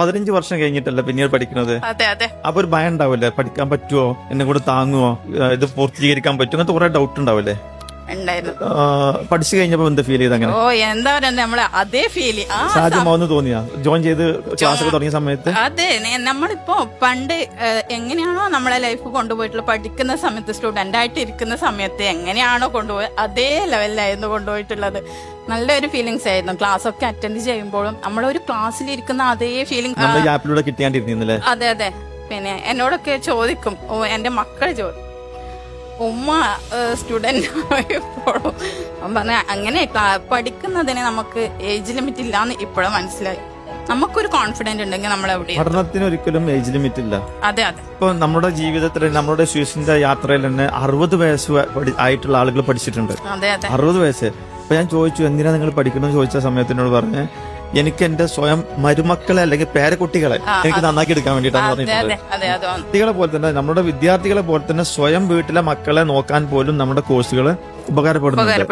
15 വർഷം കഴിഞ്ഞിട്ടല്ല പിന്നീട് പഠിക്കുന്നത്. അതെ അതെ. അപ്പൊ ഒരു ഭയം ഉണ്ടാവില്ലേ, പഠിക്കാൻ പറ്റുമോ, എന്നെ കൂടെ താങ്ങുമോ, ഇത് പൂർത്തീകരിക്കാൻ പറ്റുമോ, അങ്ങനത്തെ കുറെ ഡൗട്ട് ഉണ്ടാവില്ലേ? ഉണ്ടായിരുന്നു. പഠിച്ചു കഴിഞ്ഞപ്പോ എന്ത് ഫീൽ ചെയ്ത്? അങ്ങനെ ഓ എന്താ പറയാ, നമ്മളെ അതേ ഫീല് സാധ്യമാവെന്ന് തോന്നിയാ ജോയിൻ ചെയ്ത് ക്ലാസ് ഒക്കെ തുടങ്ങിയ സമയത്ത്? അതെ, നമ്മളിപ്പോ പണ്ട് എങ്ങനെയാണോ നമ്മളെ ലൈഫ് കൊണ്ടുപോയിട്ടുള്ള, പഠിക്കുന്ന സമയത്ത് സ്റ്റുഡന്റ് ആയിട്ട് ഇരിക്കുന്ന സമയത്ത് എങ്ങനെയാണോ കൊണ്ടുപോയത് അതേ ലെവലിലായിരുന്നു കൊണ്ടുപോയിട്ടുള്ളത്. നല്ലൊരു ഫീലിങ്സ് ആയിരുന്നു. ക്ലാസ് ഒക്കെ അറ്റൻഡ് ചെയ്യുമ്പോഴും നമ്മളൊരു ക്ലാസ്സിൽ ഇരിക്കുന്ന അതേ ഫീലിംഗ് നമ്മുടെ ഗ്യാപ്പിലൂടെ കിട്ടിയാണ്ടിരുന്നില്ലേ? അതെ അതെ. പിന്നെ എന്നോടൊക്കെ ചോദിക്കും, എന്റെ മക്കളെ ചോദിക്കും, ഉമ്മ സ്റ്റുഡന്റ് ആയപ്പോഴും പറഞ്ഞ അങ്ങനെ പഠിക്കുന്നതിന് നമുക്ക് ഏജ് ലിമിറ്റ് ഇല്ലാന്ന് ഇപ്പോഴും മനസ്സിലായി. നമുക്കൊരു കോൺഫിഡന്റ് ഉണ്ടെങ്കിൽ നമ്മളെവിടെ പഠനത്തിന് ഒരിക്കലും ഏജ് ലിമിറ്റ് ഇല്ല. അതെ അതെ. ഇപ്പൊ നമ്മുടെ ജീവിതത്തിൽ നമ്മുടെ സ്വിസിന്റെ യാത്രയിൽ തന്നെ 60 വയസ്സ് ആയിട്ടുള്ള ആളുകൾ പഠിച്ചിട്ടുണ്ട്. അതെ അതെ. 60 വയസ്സ്. അപ്പൊ ഞാൻ ചോദിച്ചു, എന്തിനാ നിങ്ങൾ പഠിക്കണമെന്ന് ചോദിച്ച സമയത്തിനോട് പറഞ്ഞ്, എനിക്ക് എന്റെ സ്വയം മരുമക്കളെ അല്ലെങ്കിൽ പേരക്കുട്ടികളെ എനിക്ക് നന്നാക്കി എടുക്കാൻ വേണ്ടിയിട്ടാണ് പറഞ്ഞിട്ടുള്ളത്. കുട്ടികളെ പോലെ തന്നെ നമ്മുടെ വിദ്യാർത്ഥികളെ പോലെ തന്നെ സ്വയം വീട്ടിലെ മക്കളെ നോക്കാൻ പോലും നമ്മുടെ കോഴ്സുകൾ ഉപകാരപ്പെടുന്നുണ്ട്.